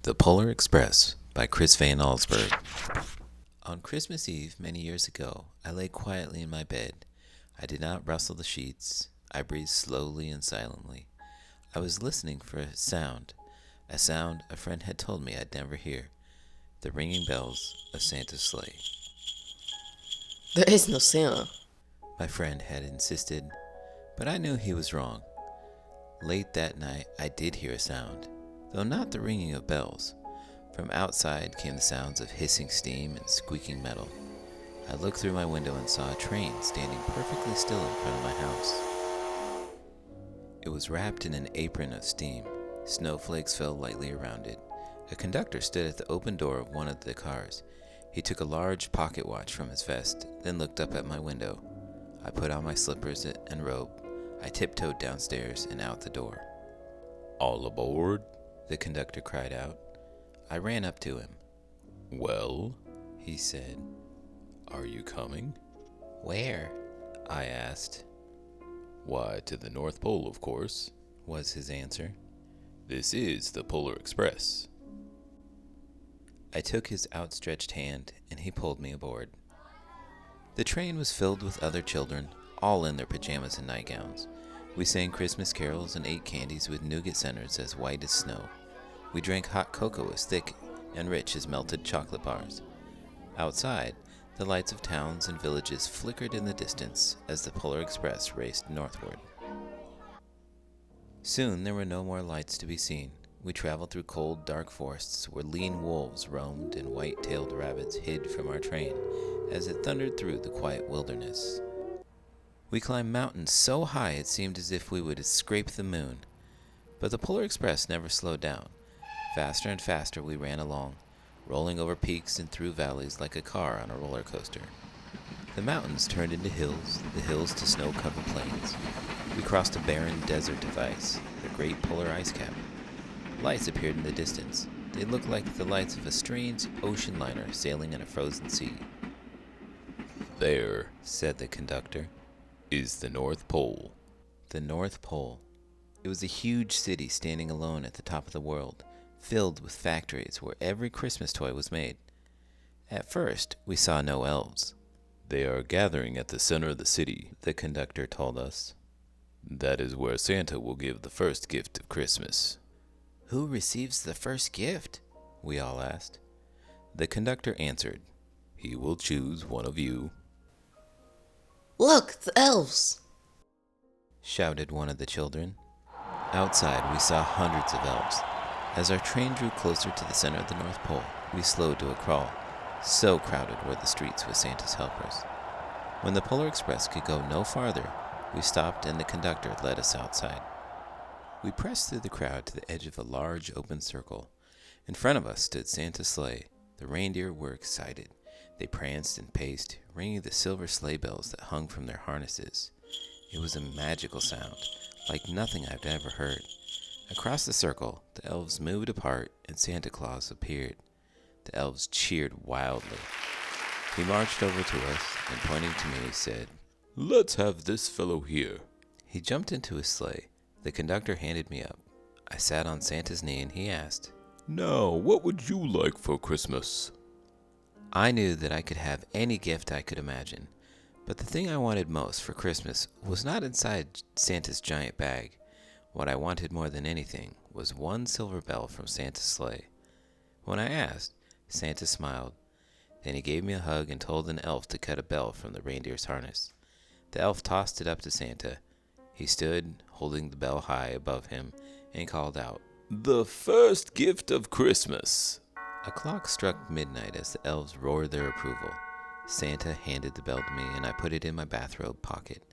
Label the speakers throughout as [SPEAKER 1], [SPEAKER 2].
[SPEAKER 1] The Polar Express by Chris Van Allsburg. On Christmas Eve, many years ago, I lay quietly in my bed. I did not rustle the sheets. I breathed slowly and silently. I was listening for a sound a friend had told me I'd never hear, the ringing bells of Santa's sleigh.
[SPEAKER 2] There is no Santa.
[SPEAKER 1] My friend had insisted, but I knew he was wrong. Late that night, I did hear a sound, though not the ringing of bells. From outside came the sounds of hissing steam and squeaking metal. I looked through my window and saw a train standing perfectly still in front of my house. It was wrapped in an apron of steam. Snowflakes fell lightly around it. A conductor stood at the open door of one of the cars. He took a large pocket watch from his vest, then looked up at my window. I put on my slippers and robe. I tiptoed downstairs and out the door.
[SPEAKER 3] "All aboard?"
[SPEAKER 1] the conductor cried out. I ran up to him.
[SPEAKER 3] "Well,"
[SPEAKER 1] he said.
[SPEAKER 3] "are you coming?"
[SPEAKER 1] "Where?" I asked.
[SPEAKER 3] "Why, to the North Pole, of course,"
[SPEAKER 1] was his answer.
[SPEAKER 3] "This is the Polar Express."
[SPEAKER 1] I took his outstretched hand, and he pulled me aboard. The train was filled with other children, all in their pajamas and nightgowns. We sang Christmas carols and ate candies with nougat centers as white as snow. We drank hot cocoa as thick and rich as melted chocolate bars. Outside, the lights of towns and villages flickered in the distance as the Polar Express raced northward. Soon there were no more lights to be seen. We traveled through cold, dark forests where lean wolves roamed and white-tailed rabbits hid from our train as it thundered through the quiet wilderness. We climbed mountains so high it seemed as if we would scrape the moon. But the Polar Express never slowed down. Faster and faster we ran along, rolling over peaks and through valleys like a car on a roller coaster. The mountains turned into hills, the hills to snow-covered plains. We crossed a barren desert of ice, the great polar ice cap. Lights appeared in the distance. They looked like the lights of a strange ocean liner sailing in a frozen sea.
[SPEAKER 3] "There,"
[SPEAKER 1] said the conductor,
[SPEAKER 3] "is the North Pole."
[SPEAKER 1] The North Pole. It was a huge city standing alone at the top of the world, filled with factories where every Christmas toy was made. At first, we saw no elves.
[SPEAKER 3] "They are gathering at the center of the city,"
[SPEAKER 1] the conductor told us.
[SPEAKER 3] "That is where Santa will give the first gift of Christmas."
[SPEAKER 1] "Who receives the first gift?" we all asked. The conductor answered,
[SPEAKER 3] "He will choose one of you."
[SPEAKER 2] Look, the elves!
[SPEAKER 1] shouted one of the children. Outside, we saw hundreds of elves. As our train drew closer to the center of the North Pole, we slowed to a crawl. So crowded were the streets with Santa's helpers. When the Polar Express could go no farther, we stopped and the conductor led us outside. We pressed through the crowd to the edge of a large open circle. In front of us stood Santa's sleigh. The reindeer were excited. They pranced and paced, ringing the silver sleigh bells that hung from their harnesses. It was a magical sound, like nothing I've ever heard. Across the circle, the elves moved apart and Santa Claus appeared. The elves cheered wildly. He marched over to us and pointing to me said,
[SPEAKER 3] "Let's have this fellow here."
[SPEAKER 1] He jumped into his sleigh. The conductor handed me up. I sat on Santa's knee and he asked,
[SPEAKER 3] "Now, what would you like for Christmas?"
[SPEAKER 1] I knew that I could have any gift I could imagine, but the thing I wanted most for Christmas was not inside Santa's giant bag. What I wanted more than anything was one silver bell from Santa's sleigh. When I asked, Santa smiled. Then he gave me a hug and told an elf to cut a bell from the reindeer's harness. The elf tossed it up to Santa. He stood, holding the bell high above him, and called out,
[SPEAKER 3] "The first gift of Christmas."
[SPEAKER 1] A clock struck midnight as the elves roared their approval. Santa handed the bell to me, and I put it in my bathrobe pocket.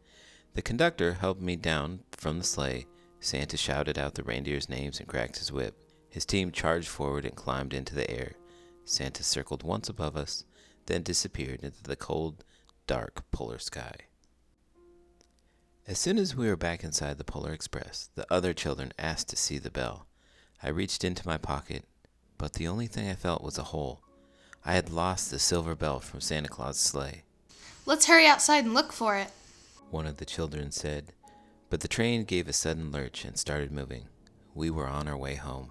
[SPEAKER 1] The conductor helped me down from the sleigh. Santa shouted out the reindeers' names and cracked his whip. His team charged forward and climbed into the air. Santa circled once above us, then disappeared into the cold, dark polar sky. As soon as we were back inside the Polar Express, the other children asked to see the bell. I reached into my pocket, but the only thing I felt was a hole. I had lost the silver bell from Santa Claus' sleigh.
[SPEAKER 4] "Let's hurry outside and look for it,"
[SPEAKER 1] one of the children said, but the train gave a sudden lurch and started moving. We were on our way home.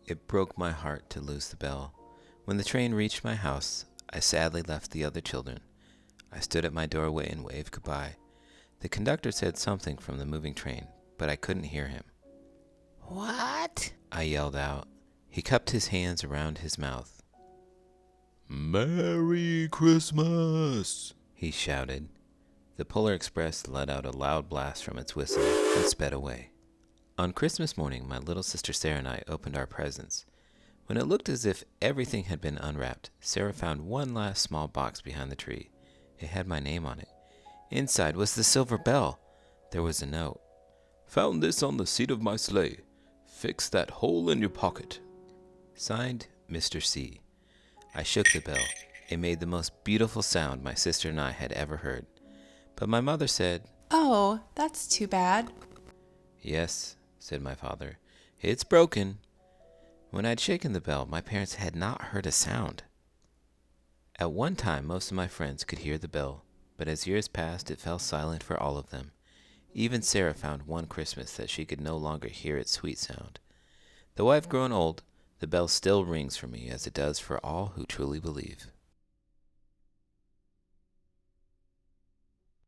[SPEAKER 1] It broke my heart to lose the bell. When the train reached my house, I sadly left the other children. I stood at my doorway and waved goodbye. The conductor said something from the moving train, but I couldn't hear him.
[SPEAKER 2] What?
[SPEAKER 1] I yelled out. He cupped his hands around his mouth.
[SPEAKER 3] Merry Christmas!
[SPEAKER 1] He shouted. The Polar Express let out a loud blast from its whistle and sped away. On Christmas morning, my little sister Sarah and I opened our presents. When it looked as if everything had been unwrapped, Sarah found one last small box behind the tree. It had my name on it. Inside was the silver bell. There was a note.
[SPEAKER 3] Found this on the seat of my sleigh. Fix that hole in your pocket.
[SPEAKER 1] Signed, Mr. C. I shook the bell. It made the most beautiful sound my sister and I had ever heard. But my mother said,
[SPEAKER 5] "Oh, that's too bad."
[SPEAKER 1] "Yes," said my father. "It's broken." When I'd shaken the bell, my parents had not heard a sound. At one time, most of my friends could hear the bell, but as years passed, it fell silent for all of them. Even Sarah found one Christmas that she could no longer hear its sweet sound. Though I've grown old, the bell still rings for me as it does for all who truly believe.